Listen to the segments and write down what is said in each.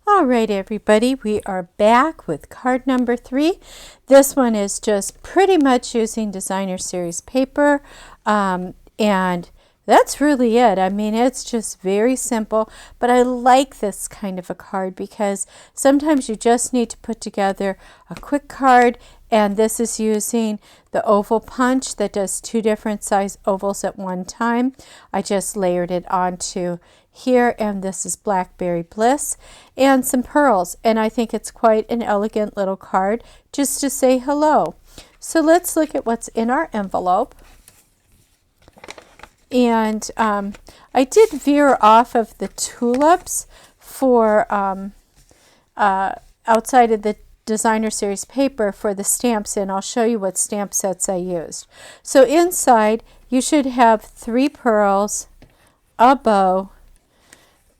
All right, everybody, we are back with card number 3. This one is just pretty much using designer series paper, and that's really it. I mean, it's just very simple, but I like this kind of a card because sometimes you just need to put together a quick card, and this is using the oval punch that does 2 different size ovals at one time. I just layered it onto here, and this is Blackberry Bliss and some pearls, and I think it's quite an elegant little card just to say hello. So let's look at what's in our envelope. And I did veer off of the tulips for outside of the designer series paper for the stamps, and I'll show you what stamp sets I used. So inside you should have 3 pearls, a bow,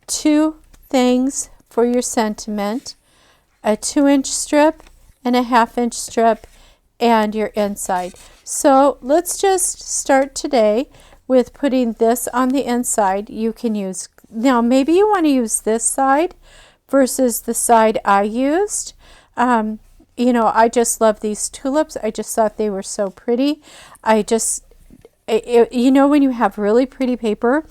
2 things for your sentiment, a 2-inch strip and a 1/2-inch strip, and your inside. So let's just start today with putting this on the inside. You can use, now maybe you want to use this side versus the side I used. You know, I just love these tulips. I just thought they were so pretty. You know, when you have really pretty paper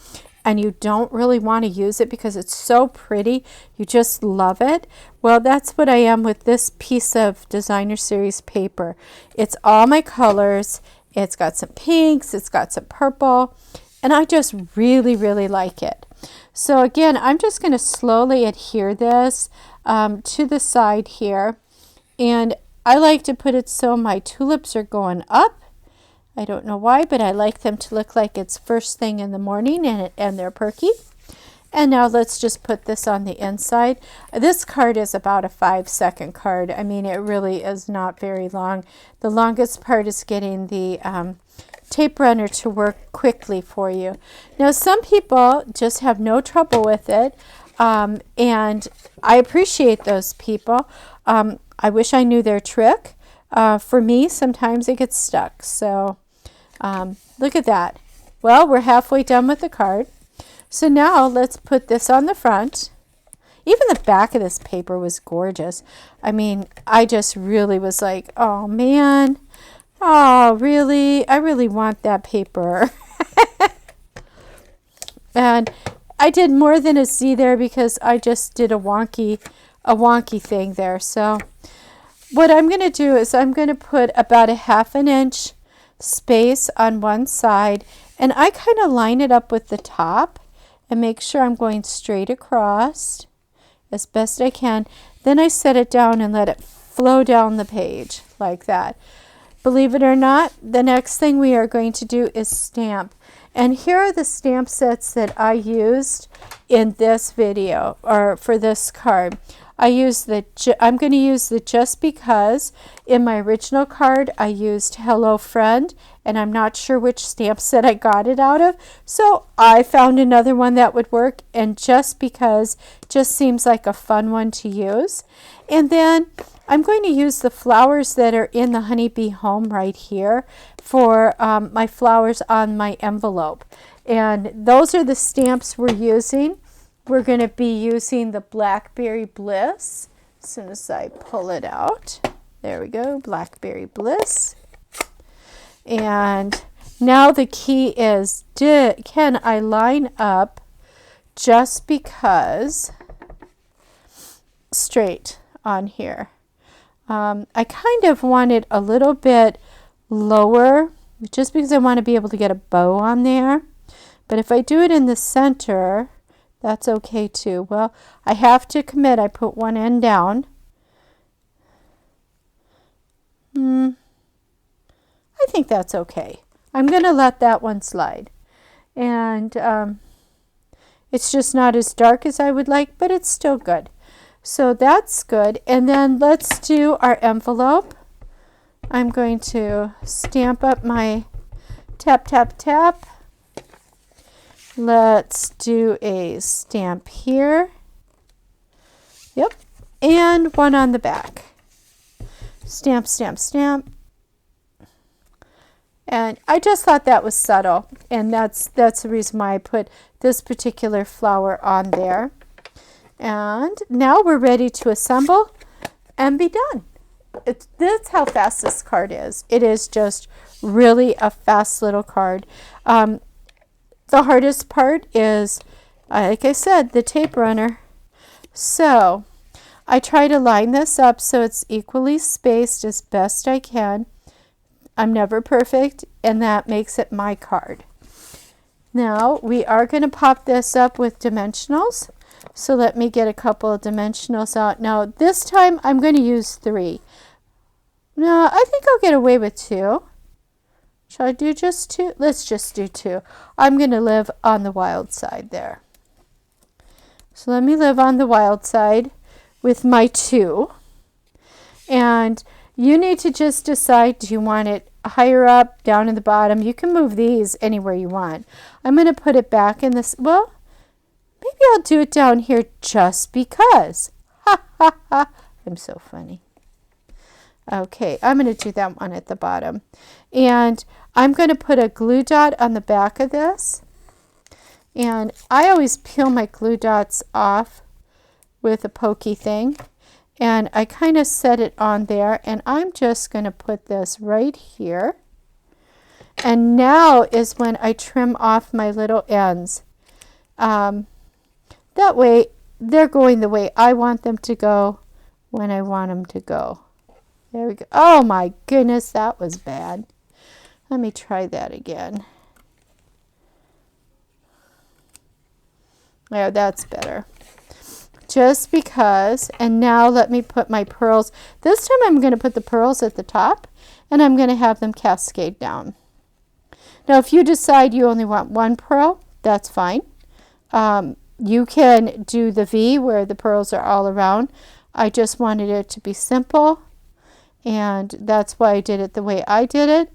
and you don't really want to use it because it's so pretty, you just love it. Well, that's what I am with this piece of designer series paper. It's all my colors. It's got some pinks, it's got some purple, and I just really, really like it. So again, I'm just going to slowly adhere this to the side here, and I like to put it so my tulips are going up. I don't know why, but I like them to look like it's first thing in the morning, and they're perky. And now let's just put this on the inside. This card is about a 5-second card. I mean, it really is not very long. The longest part is getting the tape runner to work quickly for you. Now, some people just have no trouble with it, and I appreciate those people. I wish I knew their trick. For me, sometimes it gets stuck. So look at that. Well, we're halfway done with the card. So now let's put this on the front. Even the back of this paper was gorgeous. I mean, I just really was like, oh man, oh really? I really want that paper. And I did more than a Z there because I just did a wonky thing there. So what I'm going to do is I'm going to put about a 1/2 inch space on one side, and I kind of line it up with the top and make sure I'm going straight across as best I can. Then I set it down and let it flow down the page like that. Believe it or not, the next thing we are going to do is stamp. And here are the stamp sets that I used in this video, or for this card. I'm going to use the Just Because. In my original card, I used Hello Friend, and I'm not sure which stamp set I got it out of. So I found another one that would work, and Just Because just seems like a fun one to use. And then I'm going to use the flowers that are in the Honeybee Home right here for my flowers on my envelope. And those are the stamps we're using. We're going to be using the Blackberry Bliss. As soon as I pull it out, there we go, Blackberry Bliss. And now the key is, can I line up Just Because straight on here? I kind of want it a little bit lower just because I want to be able to get a bow on there. But if I do it in the center, that's okay too. Well, I have to commit. I put one end down. I think that's okay. I'm going to let that one slide. And it's just not as dark as I would like, but it's still good. So that's good. And then let's do our envelope. I'm going to stamp up my tap, tap, tap. Let's do a stamp here. Yep. And one on the back. Stamp, stamp, stamp. And I just thought that was subtle, and that's the reason why I put this particular flower on there. And now we're ready to assemble and be done. That's how fast this card is. It is just really a fast little card. The hardest part is, like I said, the tape runner. So I try to line this up so it's equally spaced as best I can. I'm never perfect, and that makes it my card. Now we are going to pop this up with dimensionals. So let me get a couple of dimensionals out. Now this time I'm going to use 3. No, I think I'll get away with 2. Shall I do just 2? Let's just do 2. I'm going to live on the wild side there. So let me live on the wild side with my 2. And you need to just decide, do you want it higher up, down in the bottom? You can move these anywhere you want. I'm going to put it back in this. Well, maybe I'll do it down here just because. Ha ha ha. I'm so funny. Okay, I'm going to do that one at the bottom. And I'm going to put a glue dot on the back of this. And I always peel my glue dots off with a pokey thing. And I kind of set it on there. And I'm just going to put this right here. And now is when I trim off my little ends. That way, they're going the way I want them to go when I want them to go. There we go. Oh my goodness, that was bad. Let me try that again. Yeah, that's better. Just because, and now let me put my pearls. This time I'm going to put the pearls at the top, and I'm going to have them cascade down. Now, if you decide you only want 1 pearl, that's fine. You can do the V where the pearls are all around. I just wanted it to be simple, and that's why I did it the way I did it.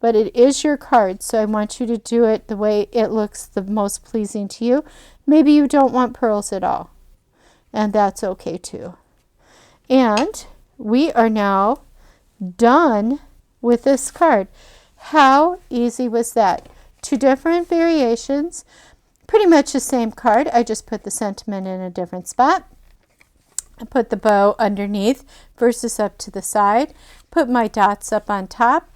But it is your card, so I want you to do it the way it looks the most pleasing to you. Maybe you don't want pearls at all, and that's okay too. And we are now done with this card. How easy was that? 2 different variations, pretty much the same card. I just put the sentiment in a different spot. I put the bow underneath versus up to the side. Put my dots up on top.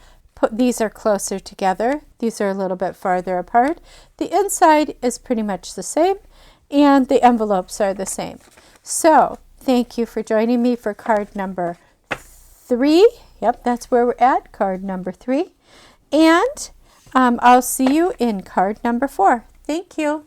These are closer together. These are a little bit farther apart. The inside is pretty much the same, and the envelopes are the same. So thank you for joining me for card number 3. Yep, that's where we're at, card number 3. And I'll see you in card number 4. Thank you.